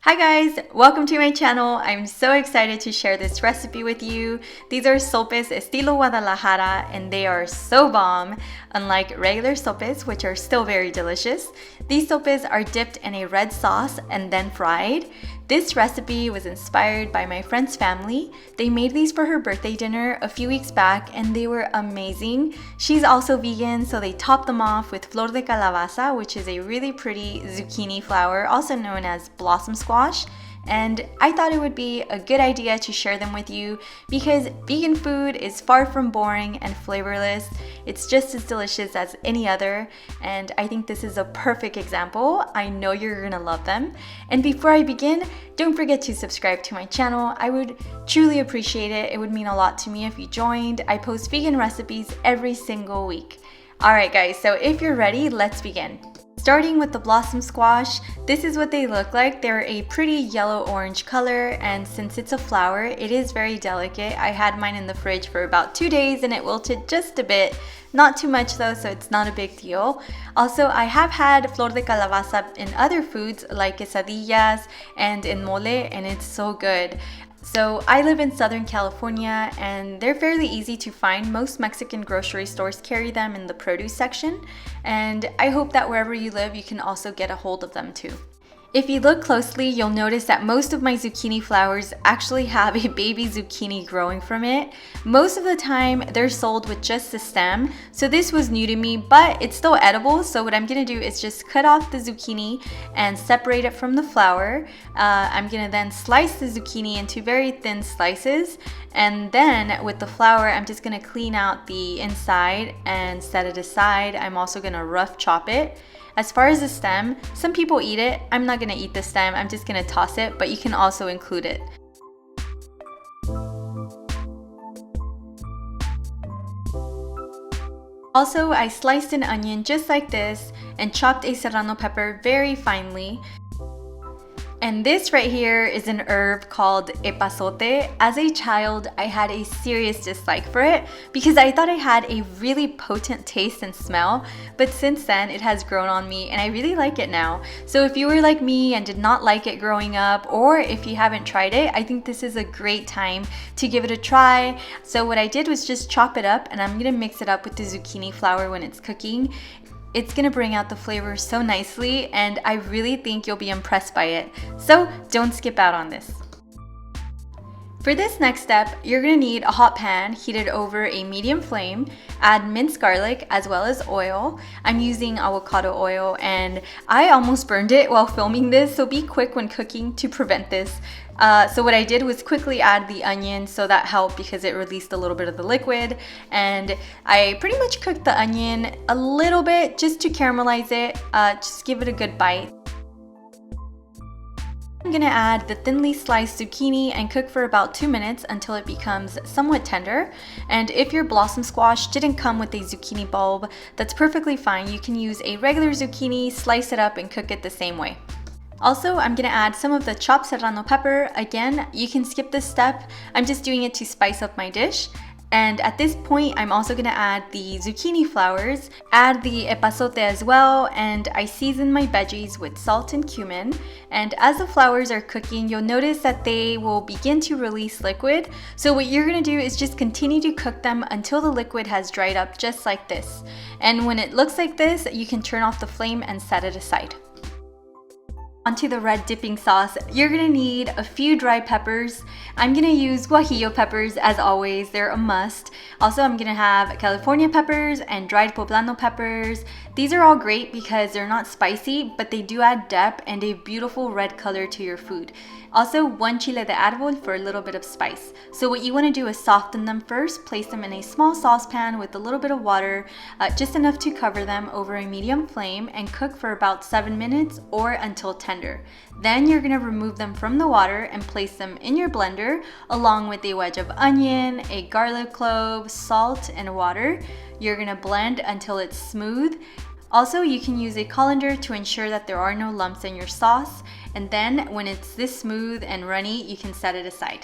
Hi guys, welcome to my channel. I'm so excited to share this recipe with you. These are sopes estilo Guadalajara and they are so bomb. Unlike regular sopes, which are still very delicious, these sopes are dipped in a red sauce and then fried. This recipe was inspired by my friend's family. They made these for her birthday dinner a few weeks back and they were amazing. She's also vegan, so they topped them off with Flor de Calabaza, which is a really pretty zucchini flower, also known as blossom squash. And I thought it would be a good idea to share them with you because vegan food is far from boring and flavorless. It's just as delicious as any other, and I think this is a perfect example. I know you're gonna love them. And before I begin, don't forget to subscribe to my channel. I would truly appreciate it. It would mean a lot to me if you joined. I post vegan recipes every single week. Alright guys, so if you're ready, let's begin. Starting with the blossom squash, this is what they look like. They're a pretty yellow-orange color, and since it's a flower, it is very delicate. I had mine in the fridge for about 2 days and it wilted just a bit. Not too much though, so it's not a big deal. Also, I have had Flor de Calabaza in other foods like quesadillas and in mole, and it's so good. So I live in Southern California and they're fairly easy to find. Most Mexican grocery stores carry them in the produce section, and I hope that wherever you live you can also get a hold of them too. If you look closely, you'll notice that most of my zucchini flowers actually have a baby zucchini growing from it. Most of the time, they're sold with just the stem, so this was new to me, but it's still edible. So what I'm gonna do is just cut off the zucchini and separate it from the flower. I'm gonna then slice the zucchini into very thin slices, and then with the flower, I'm just gonna clean out the inside and set it aside. I'm also gonna rough chop it. As far as the stem, some people eat it. I'm not gonna eat the stem, I'm just gonna toss it, but you can also include it. Also, I sliced an onion just like this and chopped a serrano pepper very finely. And this right here is an herb called epazote. As a child, I had a serious dislike for it because I thought it had a really potent taste and smell, but since then it has grown on me and I really like it now. So if you were like me and did not like it growing up, or if you haven't tried it, I think this is a great time to give it a try. So what I did was just chop it up, and I'm gonna mix it up with the zucchini flower when it's cooking. It's gonna bring out the flavor so nicely, and I really think you'll be impressed by it. So don't skip out on this. For this next step, you're gonna need a hot pan heated over a medium flame. Add minced garlic as well as oil. I'm using avocado oil and I almost burned it while filming this, so be quick when cooking to prevent this. So what I did was quickly add the onion, so that helped because it released a little bit of the liquid, and I pretty much cooked the onion a little bit just to caramelize it, just give it a good bite. I'm gonna add the thinly sliced zucchini and cook for about 2 minutes until it becomes somewhat tender. And if your blossom squash didn't come with a zucchini bulb, that's perfectly fine. You can use a regular zucchini, slice it up and cook it the same way. Also, I'm gonna add some of the chopped serrano pepper. Again, you can skip this step. I'm just doing it to spice up my dish. And at this point, I'm also gonna add the zucchini flowers, add the epazote as well, and I season my veggies with salt and cumin. And as the flowers are cooking, you'll notice that they will begin to release liquid. So what you're gonna do is just continue to cook them until the liquid has dried up, just like this. And when it looks like this, you can turn off the flame and set it aside. Onto the red dipping sauce, you're gonna need a few dry peppers. I'm gonna use Guajillo peppers as always, they're a must. Also, I'm gonna have California peppers and dried Poblano peppers. These are all great because they're not spicy, but they do add depth and a beautiful red color to your food. Also, 1 chile de árbol for a little bit of spice. So what you want to do is soften them first, place them in a small saucepan with a little bit of water, just enough to cover them over a medium flame, and cook for about 7 minutes or until tender. Then you're going to remove them from the water and place them in your blender along with a wedge of onion, a garlic clove, salt, and water. You're going to blend until it's smooth. Also, you can use a colander to ensure that there are no lumps in your sauce, and then when it's this smooth and runny, you can set it aside.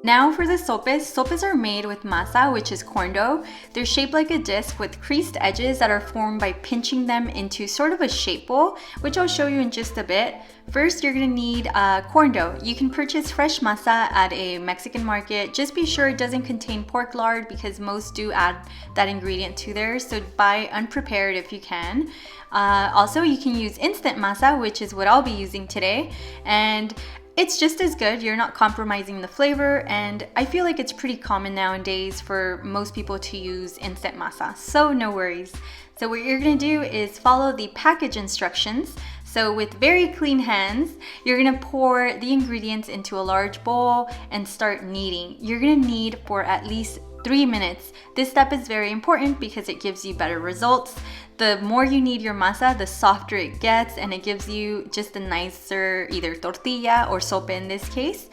Now for the sopes. Sopes are made with masa, which is corn dough. They're shaped like a disc with creased edges that are formed by pinching them into sort of a shape bowl, which I'll show you in just a bit. First, you're gonna need corn dough. You can purchase fresh masa at a Mexican market. Just be sure it doesn't contain pork lard because most do add that ingredient to theirs, so buy unprepared if you can. Also, you can use instant masa, which is what I'll be using today, and it's just as good. You're not compromising the flavor, and I feel like it's pretty common nowadays for most people to use instant masa, so no worries. So what you're gonna do is follow the package instructions. So with very clean hands, you're gonna pour the ingredients into a large bowl and start kneading. You're gonna knead for at least 3 minutes. This step is very important because it gives you better results. The more you knead your masa, the softer it gets, and it gives you just a nicer either tortilla or sopa in this case.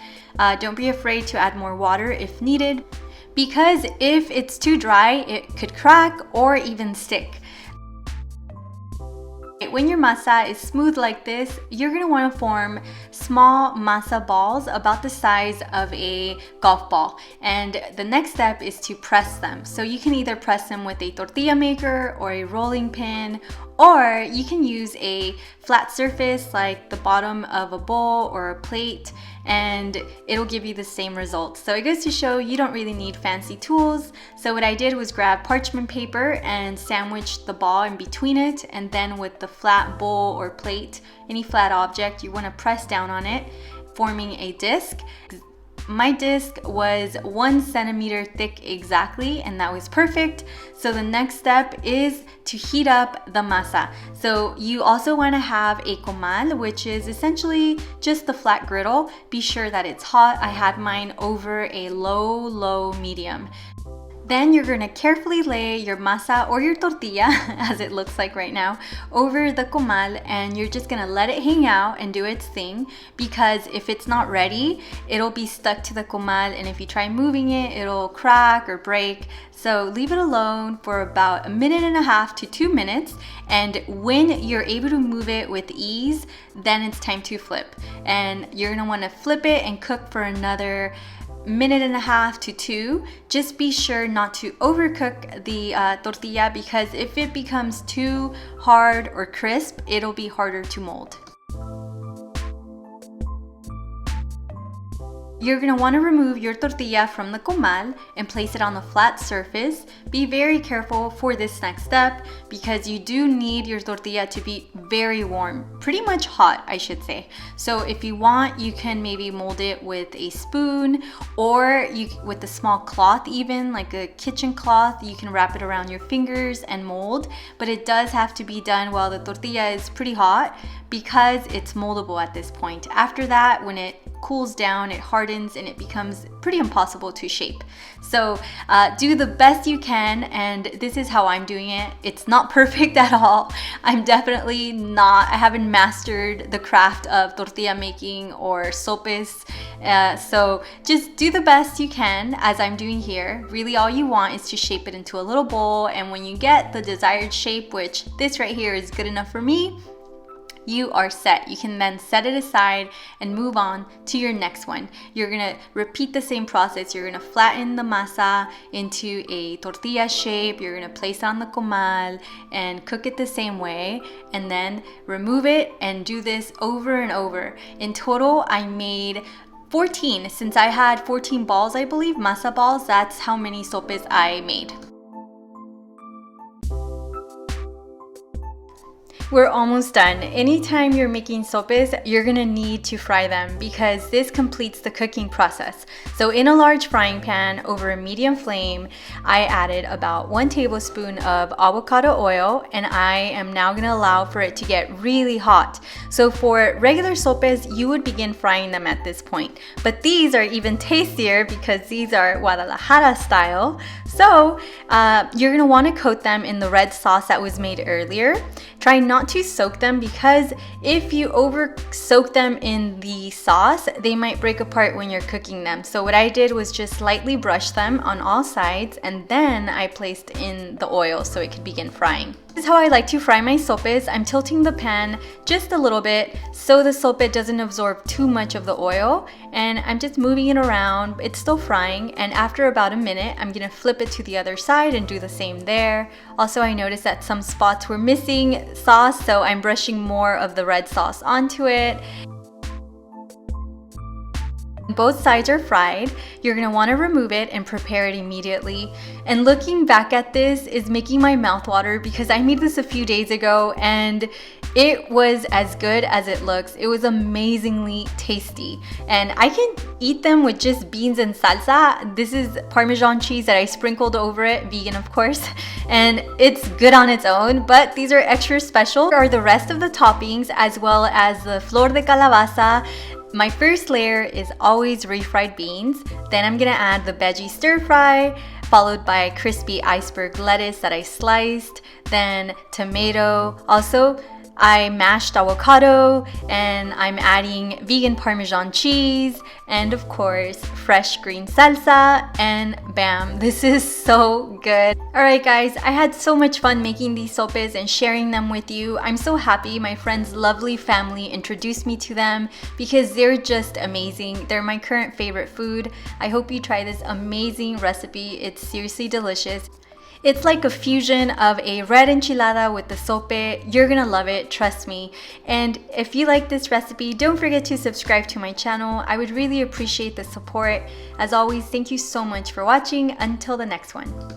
Don't be afraid to add more water if needed, because if it's too dry, it could crack or even stick. When your masa is smooth like this, you're gonna wanna form small masa balls about the size of a golf ball. And the next step is to press them. So you can either press them with a tortilla maker or a rolling pin, or you can use a flat surface like the bottom of a bowl or a plate, and it'll give you the same results. So it goes to show you don't really need fancy tools. So what I did was grab parchment paper and sandwich the ball in between it, and then with the flat bowl or plate, any flat object, you want to press down on it, forming a disc. My disc was 1 centimeter thick exactly, and that was perfect. So the next step is to heat up the masa. So you also want to have a comal, which is essentially just the flat griddle. Be sure that it's hot. I had mine over a low medium. Then you're gonna carefully lay your masa or your tortilla, as it looks like right now, over the comal, and you're just gonna let it hang out and do its thing, because if it's not ready, it'll be stuck to the comal, and if you try moving it, it'll crack or break. So leave it alone for about 1.5 to 2 minutes, and when you're able to move it with ease, then it's time to flip. And you're gonna wanna flip it and cook for another 1.5 to 2. Just be sure not to overcook the tortilla, because if it becomes too hard or crisp, it'll be harder to mold. You're gonna wanna remove your tortilla from the comal and place it on a flat surface. Be very careful for this next step, because you do need your tortilla to be very warm, pretty much hot, I should say. So if you want, you can maybe mold it with a spoon, or with a small cloth, even like a kitchen cloth. You can wrap it around your fingers and mold, but it does have to be done while the tortilla is pretty hot, because it's moldable at this point. After that, when it cools down, it hardens and it becomes pretty impossible to shape. So do the best you can, and this is how I'm doing it. It's not perfect at all. I haven't mastered the craft of tortilla making or sopes. So just do the best you can, as I'm doing here. Really, all you want is to shape it into a little bowl, and when you get the desired shape, which this right here is good enough for me, you are set. You can then set it aside and move on to your next one. You're gonna repeat the same process. You're gonna flatten the masa into a tortilla shape. You're gonna place it on the comal and cook it the same way, and then remove it and do this over and over. In total, I made 14. Since I had 14 balls, I believe, masa balls, that's how many sopes I made. We're almost done. Anytime you're making sopes, you're gonna need to fry them, because this completes the cooking process. So in a large frying pan over a medium flame, I added about 1 tablespoon of avocado oil, and I am now gonna allow for it to get really hot. So for regular sopes, you would begin frying them at this point, but these are even tastier because these are Guadalajara style. So you're gonna wanna coat them in the red sauce that was made earlier. Try not not to soak them because if you over soak them in the sauce, they might break apart when you're cooking them. So what I did was just lightly brush them on all sides, and then I placed in the oil so it could begin frying. This is how I like to fry my sopes. I'm tilting the pan just a little bit so the sope doesn't absorb too much of the oil, and I'm just moving it around. It's still frying, and after about a minute, I'm gonna flip it to the other side and do the same there. Also, I noticed that some spots were missing sauce, so I'm brushing more of the red sauce onto it. Both sides are fried. You're gonna wanna remove it and prepare it immediately. And looking back at this is making my mouth water because I made this a few days ago and it was as good as it looks. It was amazingly tasty. And I can eat them with just beans and salsa. This is Parmesan cheese that I sprinkled over it, vegan of course, and it's good on its own, but these are extra special. Here are the rest of the toppings as well as the Flor de Calabaza. My first layer is always refried beans. Then I'm gonna add the veggie stir fry, followed by crispy iceberg lettuce that I sliced, then tomato. Also, I mashed avocado, and I'm adding vegan Parmesan cheese, and of course, fresh green salsa, and bam, this is so good. Alright guys, I had so much fun making these sopes and sharing them with you. I'm so happy my friend's lovely family introduced me to them because they're just amazing. They're my current favorite food. I hope you try this amazing recipe. It's seriously delicious. It's like a fusion of a red enchilada with the sope. You're gonna love it, trust me. And if you like this recipe, don't forget to subscribe to my channel. I would really appreciate the support. As always, thank you so much for watching. Until the next one.